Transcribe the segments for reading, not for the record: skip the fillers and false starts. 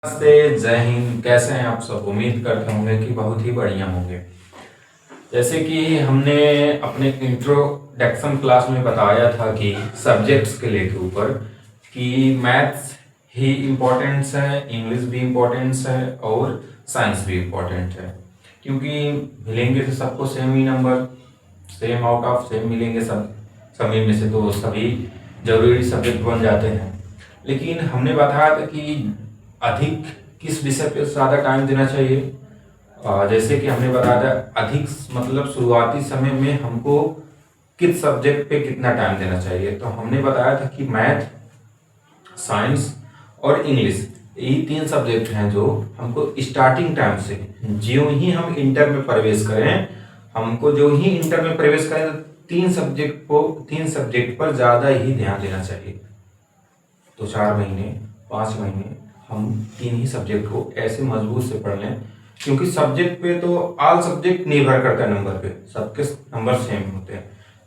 नमस्ते, जय हिंद। कैसे हैं आप सब? उम्मीद करते होंगे कि बहुत ही बढ़िया होंगे। जैसे कि हमने अपने इंट्रोडक्शन क्लास में बताया था कि सब्जेक्ट्स के लेके ऊपर कि मैथ्स ही इम्पोर्टेंस है, इंग्लिश भी इम्पोर्टेंस है और साइंस भी इम्पोर्टेंट है, क्योंकि मिलेंगे तो सबको same he number, same out of same मिलेंगे सब सभी में से, तो सभी जरूरी सब्जेक्ट बन जाते हैं। लेकिन हमने बताया था कि अधिक किस विषय पे ज़्यादा टाइम देना चाहिए। जैसे कि हमने बताया था अधिक मतलब शुरुआती समय में हमको किस सब्जेक्ट पे कितना टाइम देना चाहिए। तो हमने बताया था कि मैथ, साइंस और इंग्लिश, यही तीन सब्जेक्ट हैं जो हमको स्टार्टिंग टाइम से, जो ही हम इंटर में प्रवेश करें, हमको जो ही इंटर में प्रवेश करें तो तीन सब्जेक्ट पर ज़्यादा ही ध्यान देना चाहिए। तो 4 महीने 5 महीने हम तीन ही सब्जेक्ट को ऐसे मजबूत से पढ़ लें, क्योंकि सब्जेक्ट पे तो ऑल सब्जेक्ट निर्भर करता है नंबर पे, सबके नंबर सेम होते हैं,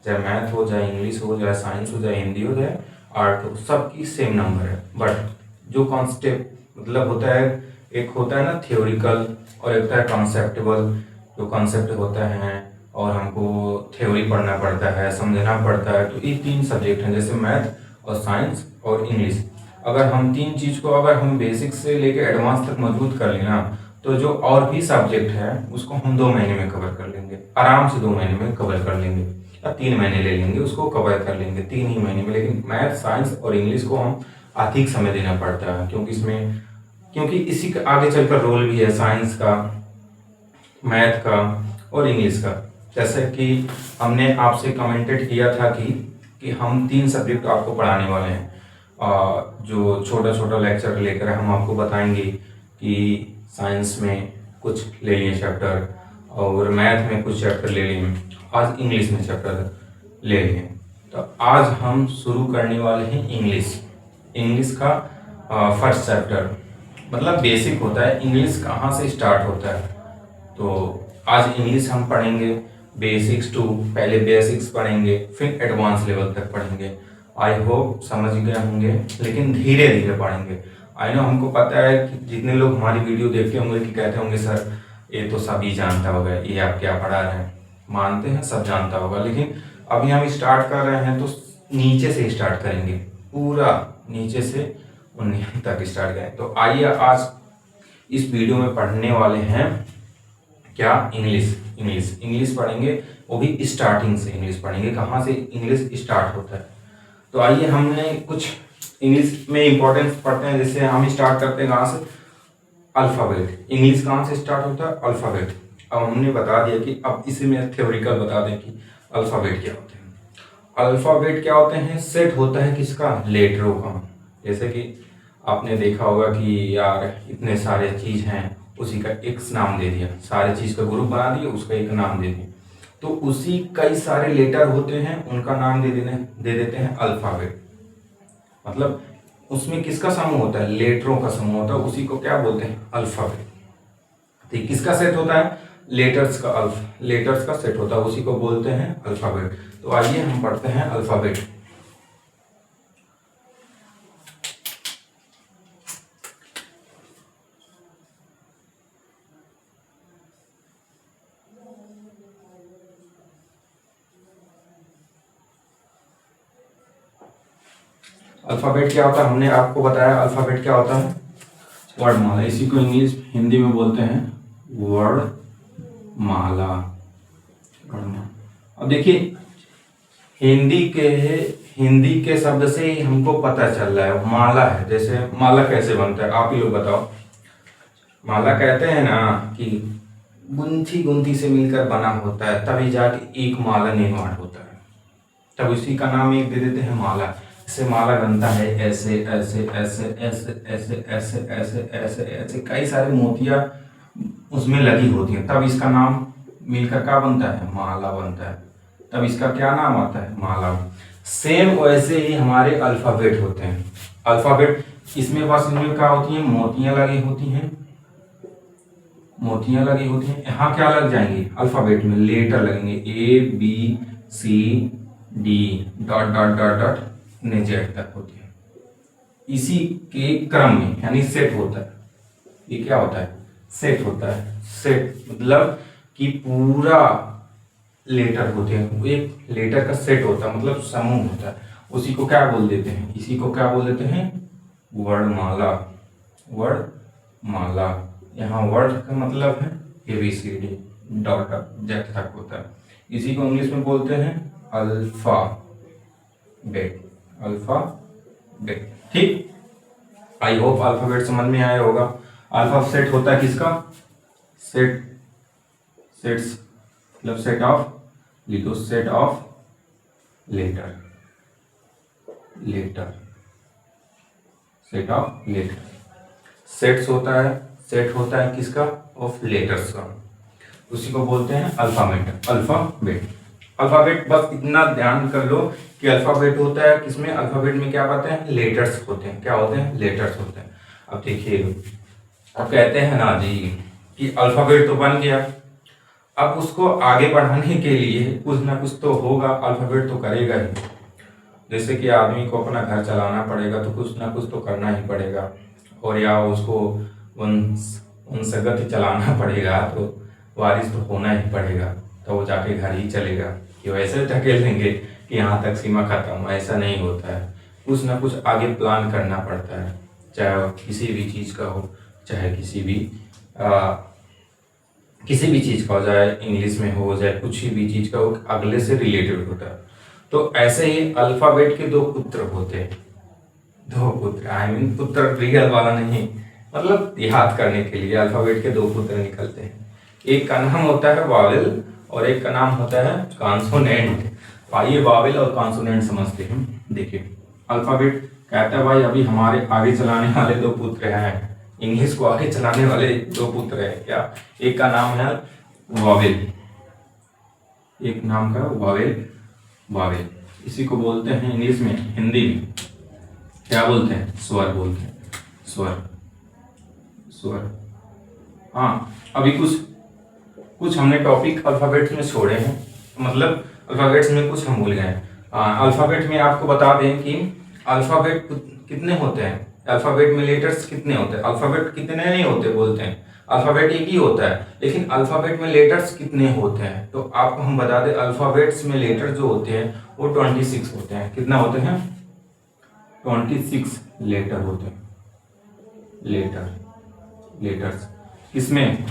चाहे मैथ हो, चाहे इंग्लिश हो, चाहे साइंस हो, चाहे हिंदी हो, चाहे आर्ट हो, सबकी सेम नंबर है। बट जो कॉन्सेप्ट मतलब होता है, एक होता है ना थ्योरिकल और एक होता है कॉन्सेप्टेबल। जो कॉन्सेप्ट होता है और हमको थ्योरी पढ़ना पड़ता है, समझना पड़ता है, तो ये तीन सब्जेक्ट हैं जैसे मैथ और साइंस और इंग्लिश। अगर हम तीन चीज को अगर हम बेसिक से लेके एडवांस तक मजबूत कर लेना, तो जो और भी सब्जेक्ट है उसको हम 2 महीने में कवर कर लेंगे, आराम से 2 महीने में कवर कर लेंगे, या 3 महीने ले लेंगे उसको कवर कर लेंगे 3 ही महीने में। लेकिन मैथ, साइंस और इंग्लिश को हम अधिक समय देना पड़ता है, क्योंकि इसी का आगे चलकर रोल भी है साइंस का, मैथ का और इंग्लिश का। जैसे कि हमने आपसे कमेंटेड किया था कि हम तीन सब्जेक्ट आपको पढ़ाने वाले हैं। जो छोटा छोटा लेक्चर लेकर हम आपको बताएंगे कि साइंस में कुछ ले लिए चैप्टर और मैथ में कुछ चैप्टर ले लिए, आज इंग्लिश में चैप्टर ले लिए। तो आज हम शुरू करने वाले हैं इंग्लिश का फर्स्ट चैप्टर। मतलब बेसिक होता है इंग्लिश कहाँ से स्टार्ट होता है। तो आज इंग्लिश हम पढ़ेंगे बेसिक्स टू, पहले बेसिक्स पढ़ेंगे फिर एडवांस लेवल तक पढ़ेंगे। आई होप समझ गए होंगे, लेकिन धीरे धीरे पढ़ेंगे। आई नो, हमको पता है कि जितने लोग हमारी वीडियो देखते होंगे कि कहते होंगे सर ये तो सभी जानता होगा, ये आप क्या पढ़ा रहे हैं। मानते हैं सब जानता होगा, लेकिन अभी हम स्टार्ट कर रहे हैं तो नीचे से स्टार्ट करेंगे, पूरा नीचे से 19 तक स्टार्ट करें। तो आइए आज इस वीडियो में पढ़ने वाले हैं क्या, इंग्लिश पढ़ेंगे, वो भी स्टार्टिंग से इंग्लिश पढ़ेंगे, कहाँ से इंग्लिश स्टार्ट होता है। तो आइए हमने कुछ इंग्लिश में इंपॉर्टेंस पढ़ते हैं। जैसे हम स्टार्ट करते हैं कहाँ से, अल्फ़ाबेट। इंग्लिश कहाँ से स्टार्ट होता है, अल्फ़ाबेट। अब हमने बता दिया कि अब इसी में थ्योरिकल बता दें कि अल्फ़ाबेट क्या होते हैं। अल्फ़ाबेट क्या होते हैं, सेट होता है किसका, लेटरों का। जैसे कि आपने देखा होगा कि यार इतने सारे चीज़ हैं, उसी का एक नाम दे दिया, सारे चीज़ का ग्रुप बना दिया, उसका एक नाम दे दिया, तो उसी कई सारे लेटर होते हैं, उनका नाम दे देते हैं अल्फ़ाबेट। मतलब उसमें किसका समूह होता है, लेटरों का समूह होता है, उसी को क्या बोलते हैं, अल्फ़ाबेट। तो किसका सेट होता है, लेटर्स का सेट होता है, उसी को बोलते हैं अल्फ़ाबेट। तो आइए हम पढ़ते हैं अल्फ़ाबेट। अल्फ़ाबेट क्या होता है, हमने आपको बताया अल्फ़ाबेट क्या होता है, वर्णमाला। इसी को इंग्लिश हिंदी में बोलते हैं वर्णमाला। अब देखिए हिंदी के शब्द से ही हमको पता चल रहा है माला है। जैसे माला कैसे बनता है, आप ही लोग बताओ। माला कहते हैं ना कि गुंथी गुंथी से मिलकर बना होता है, तभी जाके एक माला निर्माण होता है, तब उसी का नाम एक दे देते हैं माला। इससे माला बनता है ऐसे ऐसे ऐसे ऐसे ऐसे ऐसे ऐसे ऐसे ऐसे कई सारे मोतियां उसमें लगी होती हैं, तब इसका नाम मिलकर क्या बनता है, माला बनता है। तब इसका क्या नाम आता है, माला। सेम वैसे ही हमारे अल्फाबेट होते हैं। अल्फाबेट इसमें बस इनमें क्या होती है, मोतियां लगी होती हैं, यहाँ क्या लग जाएंगे, अल्फाबेट में लेटर लगेंगे, A B C D dot dot dot dot Z तक होती है। इसी के क्रम में यानी सेट होता है। ये क्या होता है? सेट होता है। सेट मतलब कि पूरा लेटर होते हैं, एक लेटर का सेट होता है, मतलब समूह होता है। उसी को क्या बोल देते हैं? इसी को क्या बोल देते हैं? वर्णमाला। वर्णमाला। यहाँ वर्ड का मतलब है ABCD डॉट जेड तक होता है। इसी को इंग्लिश में बोलते हैं अल्फाबेट। अल्फाबेट, ठीक। आई होप अल्फाबेट समझ में आया होगा। अल्फाबेट होता है किसका? सेट, सेट्स मतलब सेट ऑफ, लिखो set of letter, letter, set of letter. Sets होता है, सेट होता है किसका? ऑफ लेटर्स का। उसी को बोलते हैं अल्फाबेट। अल्फाबेट, अल्फाबेट बस इतना ध्यान कर लो कि अल्फाबेट होता है किसमें? अल्फाबेट में क्या बातें हैं? लेटर्स होते हैं। क्या होते हैं? लेटर्स होते हैं। अब देखिए, अब कहते हैं ना जी कि अल्फाबेट तो बन गया, अब उसको आगे बढ़ाने के लिए कुछ ना कुछ तो होगा, अल्फाबेट तो करेगा ही। जैसे कि आदमी को अपना घर चलाना पड़ेगा तो कुछ ना कुछ तो करना ही पड़ेगा, और या उसको वंशगत चलाना पड़ेगा तो वारिस तो होना ही पड़ेगा, तो वो जाके घर ही चलेगा। कि वैसे ढकेल देंगे कि यहाँ तक सीमा खत्म, ऐसा नहीं होता है। कुछ ना कुछ आगे प्लान करना पड़ता है, चाहे किसी भी चीज़ का हो, चाहे किसी भी चीज़ का हो, चाहे इंग्लिश में हो, चाहे कुछ भी चीज़ का हो, अगले से रिलेटेड होता है। तो ऐसे ही अल्फाबेट के दो पुत्र होते हैं। दो पुत्र, आई मीन पुत्र रियल वाला नहीं, मतलब याद करने के लिए अल्फाबेट के दो पुत्र निकलते हैं। एक का नाम होता है वावेल और एक का नाम होता है कॉन्सोनेंट। आइए वावेल और कॉन्सोनेंट समझते हैं। देखिए, अल्फाबेट कहता है भाई अभी हमारे आगे चलाने वाले दो पुत्र हैं, इंग्लिश को आगे चलाने वाले दो पुत्र हैं। क्या? एक का नाम है वावेल, एक नाम का वावेल, वावेल। इसी को बोलते हैं इंग्लिश में, हिंदी में क्या बोलते हैं? स्वर बोलते हैं, स्वर, स्वर। हाँ, अभी कुछ हमने टॉपिक अल्फाबेट्स में छोड़े हैं, मतलब अल्फाबेट्स में कुछ हम भूल गए। अल्फाबेट में आपको बता दें कि अल्फाबेट कितने होते हैं, अल्फाबेट में लेटर्स कितने होते हैं। अल्फाबेट कितने नहीं होते बोलते हैं, अल्फाबेट एक ही होता है, लेकिन अल्फाबेट में लेटर्स कितने होते हैं तो आपको हम बता दें, अल्फाबेट्स में लेटर जो होते हैं वो 26 होते हैं। कितना होते हैं? 26 लेटर होते हैं। लेटर, लेटर्स किसमें?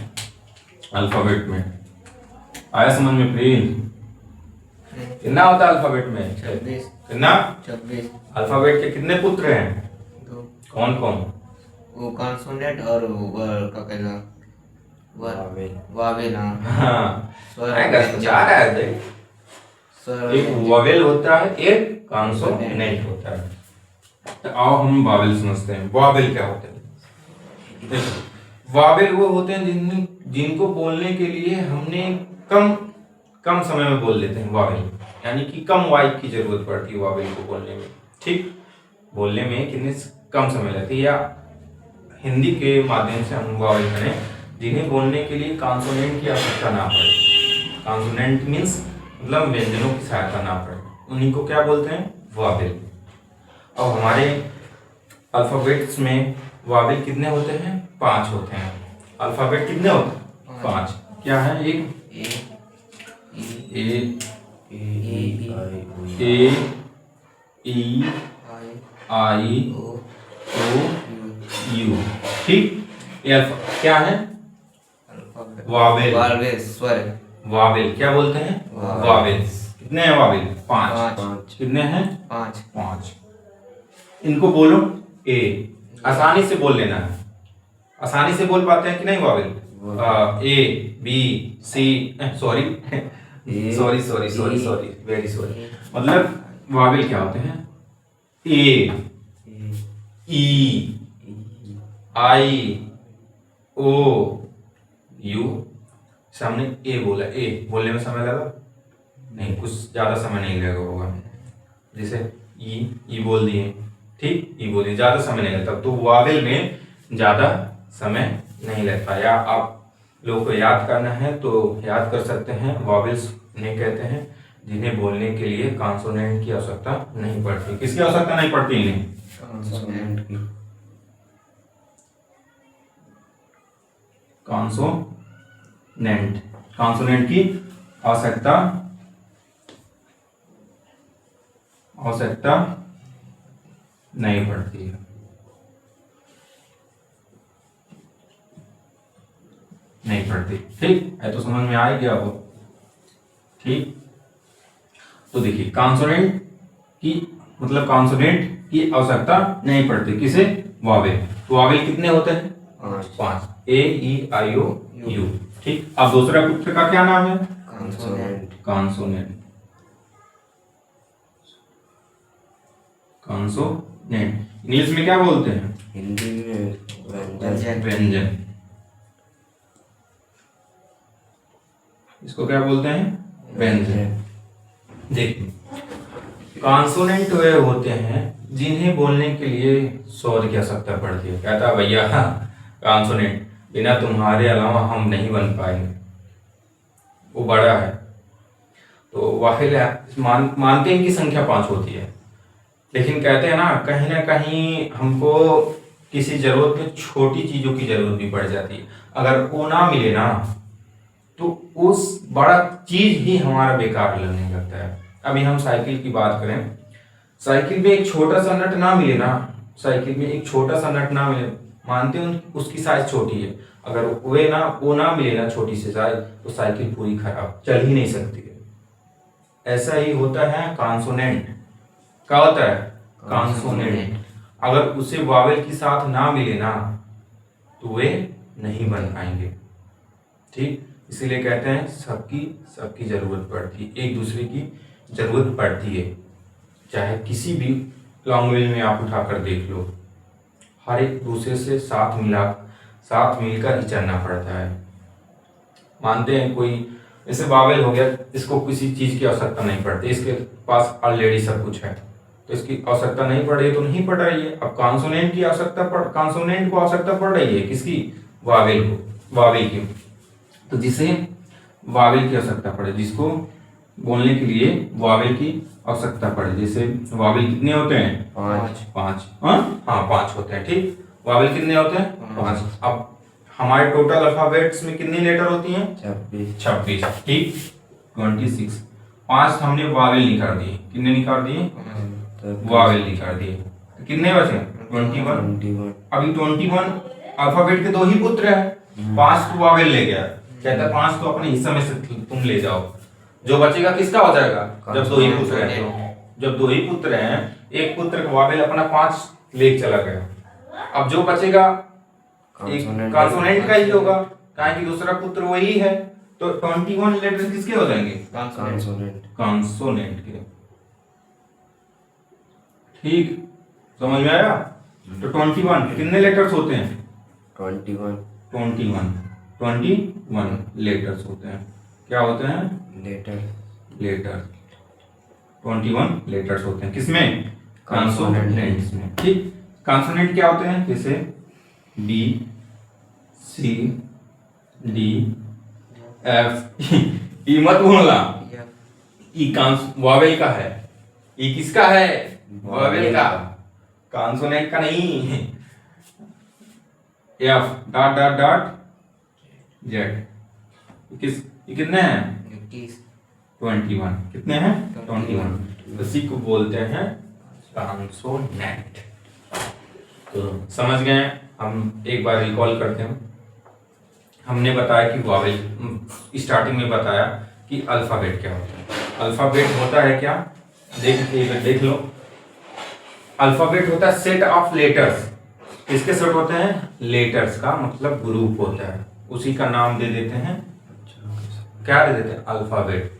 अल्फाबेट में। आया समझ में प्लीज? कितना होता है अल्फाबेट में? 26। कितना? 26। अल्फाबेट के कितने पुत्र हैं? दो। कौन कौन? वो कॉन्सोनेंट और का कहना वावेल। वावेल। हाँ, स्वर आएगा, समझ आ रहा है देख। स्वर एक वावेल होता है, एक कॉन्सोनेंट होता है। तो आओ हम वावेल समझते हैं। वावेल क्या होते हैं? देखो, वावेल वो होते हैं जिनको बोलने के लिए हमने कम समय में बोल लेते हैं। वावेल यानी कि कम वाई की जरूरत पड़ती है वावेल को बोलने में, ठीक। बोलने में कितने कम समय लगती है, या हिंदी के माध्यम से हम वावेल करें जिन्हें बोलने के लिए कॉन्सोनेंट की आवश्यकता ना पड़े। कॉन्सोनेंट मीन्स मतलब व्यंजनों की सहायता ना पड़े, उन्हीं को क्या बोलते हैं? वावेल। अब हमारे अल्फाबेट्स में वावेल कितने होते हैं? 5 होते हैं। अल्फाबेट कितने होते हैं? 5। क्या है? एक ए ई आई ओ यू, ठीक। ये क्या है? वावेल। वावेल स्वर। वावेल क्या बोलते हैं? वावेल। कितने हैं वावेल? 5। 5। कितने हैं? 5। इनको बोलो ए, आसानी से बोल लेना है। आसानी से बोल पाते हैं कि नहीं vowel? A B C, sorry very sorry. मतलब वावेल क्या होते हैं? A, E, I O U. सामने ए बोला, ए बोलने में समय लगा नहीं, कुछ ज्यादा समय नहीं लगा होगा। जैसे ई बोल दिए, ठीक, ई बोल दिए, ज्यादा समय नहीं लगता। तो वावेल में ज्यादा समय नहीं लगता। या आप लोगों को याद करना है तो याद कर सकते हैं। वावेल्स उन्हें कहते हैं जिन्हें बोलने के लिए कॉन्सोनेंट की आवश्यकता नहीं पड़ती। किसकी आवश्यकता नहीं पड़ती? इन्हें कॉन्सोनेंट की। कॉन्सोनेंट, कॉन्सोनेंट की आवश्यकता नहीं पड़ती है, नहीं पड़ती। ठीक है, तो समझ में आ ही गया वो। ठीक, तो देखिए कॉन्सोनेंट की मतलब कॉन्सोनेंट की आवश्यकता नहीं पड़ती, किसे? वावेल। तो वावेल कितने होते हैं? 5, ए ई आई ओ यू। ठीक, अब दूसरा पुत्र का क्या नाम है? कॉन्सोनेंट। कॉन्सोनेंट, कॉन्सोनेंट इंग्लिश में क्या बोलते हैं? हिंदी में व्यंजन। व्यंजन। इसको क्या बोलते हैं? व्यंजन। देखिए कॉन्सोनेंट वे होते हैं जिन्हें बोलने के लिए स्वर की आवश्यकता पड़ती है। कहता भैया कॉन्सोनेंट बिना तुम्हारे अलावा हम नहीं बन पाएंगे, वो बड़ा है। तो वाहिल मानते हैं कि संख्या 5 होती है, लेकिन कहते हैं ना कहीं हमको किसी जरूरत में छोटी चीजों की जरूरत भी पड़ जाती है। अगर वो ना मिले ना तो उस बड़ा चीज ही हमारा बेकार लगने लगता है। अभी हम साइकिल की बात करें, साइकिल में एक छोटा सा नट ना मिले ना, साइकिल में एक छोटा सा नट ना मिले, मानते हैं उसकी साइज छोटी है, अगर वो ना मिले ना छोटी सी साइज, तो साइकिल पूरी खराब, चल ही नहीं सकती है। ऐसा ही होता है कॉन्सोनेंट। क्या होता है? कॉन्सोनेंट। अगर उसे वावेल के साथ ना मिले ना तो वे नहीं बन पाएंगे। ठीक, इसीलिए कहते हैं सबकी जरूरत पड़ती है, एक दूसरे की जरूरत पड़ती है। चाहे किसी भी लैंग्वेज में आप उठाकर देख लो, हर एक दूसरे से साथ मिलकर ही चलना पड़ता है। मानते हैं कोई जैसे वावेल हो गया, इसको किसी चीज की आवश्यकता नहीं पड़ती, इसके पास ऑलरेडी सब कुछ है, तो इसकी आवश्यकता नहीं पड़ रही है तो नहीं पड़ रही है। अब कॉन्सोनेंट को आवश्यकता पड़ रही है, किसकी? वावेल की। तो जिसे वावेल की आवश्यकता पड़े, जिसको बोलने के लिए वावेल की आवश्यकता पड़े, जैसे वावेल कितने होते हैं? 5। हाँ 5 होते हैं। ठीक, वावेल कितने होते हैं? 5। अब हमारे टोटल अल्फाबेट्स में कितनी लेटर होती हैं? 26। ठीक, 26। 5 हमने वावेल निकाल दिए, कितने निकाल दिए? वावेल निकाल दिए, तो कितने बचे? 21। अभी 21 अल्फाबेट के 2 ही पुत्र है, 5 तो वावेल ले गया, कहता 5 तो अपने हिस्से में से तुम ले जाओ, जो बचेगा किसका हो जाएगा? जब 2 ही पुत्र हैं, तो जब 2 ही पुत्र हैं, एक पुत्र का वावेल अपना 5 ले चला गया, अब जो बचेगा कॉन्सोनेंट का ही होगा, कहा कि दूसरा पुत्र वही है, तो 21 लेटर किसके हो जाएंगे? कॉन्सोनेंट के। ठीक, समझ में आया? तो 21 कितने लेटर्स होते हैं? 21 लेटर्स होते हैं। क्या होते हैं? लेटर 21 लेटर्स होते हैं, किसमें? कॉन्सोनेंट्स में। ठीक, कॉन्सोनेंट क्या होते हैं? जैसे B C D F E मत भूलना, ई वावेल का है, ई किसका है? वावेल का, कॉन्सोनेंट का नहीं। F dot dot dot Z, कितने हैं? 21। कितने हैं? 21। इसी को बोलते हैं कॉन्सोनेंट। तो समझ गए? हम एक बार रिकॉल करते हैं। हमने बताया कि वावेल, स्टार्टिंग में बताया कि अल्फाबेट क्या होता है। अल्फाबेट होता है क्या? देख लो, अल्फाबेट होता है सेट ऑफ लेटर्स। किसके सेट होते हैं? लेटर्स का मतलब ग्रुप होता है, उसी का नाम दे देते हैं, क्या दे देते हैं? अल्फाबेट।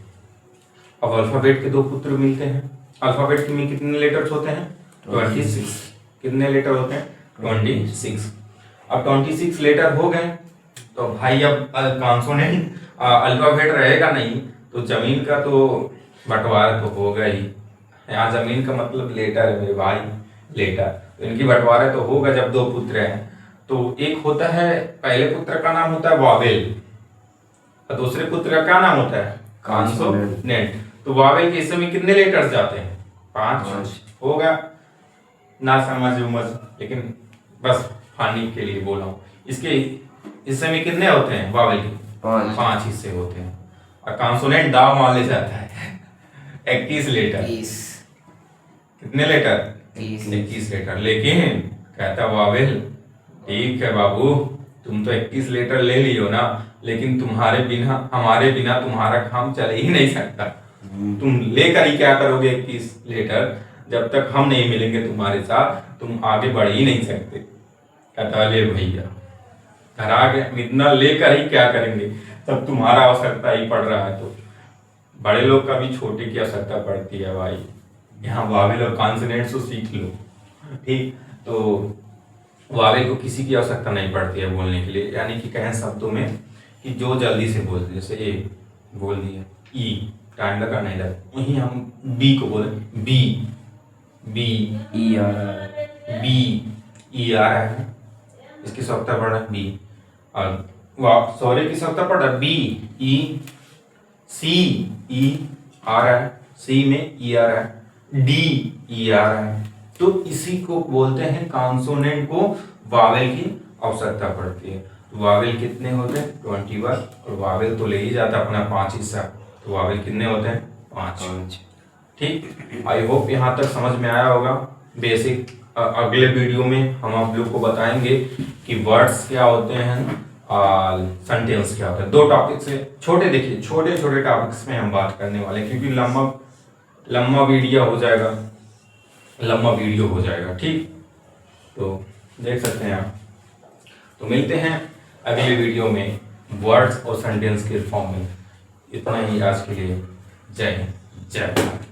अब अल्फाबेट के 2 पुत्र मिलते हैं। अल्फाबेट में कितने लेटर्स होते हैं? 26। कितने लेटर होते हैं? 26। अब 26 लेटर हो गए तो भाई अब कॉन्सोनेंट अल्फाबेट रहेगा नहीं, तो जमीन का तो बंटवारा तो होगा ही। यहाँ जमीन का मतलब लेटर है मेरे भाई, लेटर, तो इनकी बंटवारा तो होगा जब 2 पुत्र हैं। तो एक होता है, पहले पुत्र का नाम होता है वावेल और दूसरे पुत्र का क्या नाम होता है? कॉन्सोनेंट। तो वावेल के हिस्से में कितने लेटर्स जाते हैं? 5 होगा। ना समझ, लेकिन बस फानी के लिए बोला हूँ। इसके हिस्से में कितने होते हैं वावेल के? 5 हिस्से होते हैं। और कॉन्सोनेंट दा मान ले जाता है 21 लेटर। 30 कितने लेटर? 30 21 लेटर। लेकिन कहता वावेल ठीक है बाबू, तुम तो 21 लेटर ले लियो ना, लेकिन तुम्हारे बिना हमारे बिना तुम्हारा काम चल ही नहीं सकता। तुम लेकर ही क्या करोगे 21 लेटर? जब तक हम नहीं मिलेंगे तुम्हारे साथ तुम आगे बढ़ ही नहीं सकते। कहता ले भैया घर आ गए, इतना लेकर ही क्या करेंगे, तब तुम्हारा आवश्यकता ही पड़ रहा है। तो बड़े लोग का भी छोटे की आवश्यकता पड़ती है भाई। यहाँ वावेल और कॉन्सोनेंट्स को सीख लो, ठीक। तो वावेल को किसी की आवश्यकता नहीं पड़ती है बोलने के लिए, यानी कि कहें शब्दों में कि जो जल्दी से बोल दे, जैसे ए बोल दिया, ई टाइम लगा नहीं लगा। वहीं हम बी को बोले बी, बी ई आ रहा है, बी ई आ रहा है, इसकी आवश्यकता पड़ रहा है बी। और सॉरी की आवश्यकता पड़ रहा है बी ई, सी ई आ रहा है, सी में ई आ रहा है, डी ई आ रहा है। तो इसी को बोलते हैं कॉन्सोनेंट को वावेल की आवश्यकता पड़ती है। तो वावेल कितने होते हैं? 21। और वावेल तो ले ही जाता है अपना 5 हिस्सा, तो वावेल कितने होते हैं? 5। ठीक, आई होप यहाँ तक समझ में आया होगा बेसिक। अगले वीडियो में हम आप लोग को बताएंगे कि वर्ड्स क्या होते हैं और सेंटेंस क्या होता है। 2 टॉपिक से छोटे, देखिए छोटे छोटे टॉपिक्स में हम बात करने वाले हैं, क्योंकि लंबा वीडियो हो जाएगा, ठीक। तो देख सकते हैं आप। तो मिलते हैं अगले वीडियो में वर्ड्स और सेंटेंस के फॉर्म में। इतना ही आज के लिए। जय हिंद, जय भारत।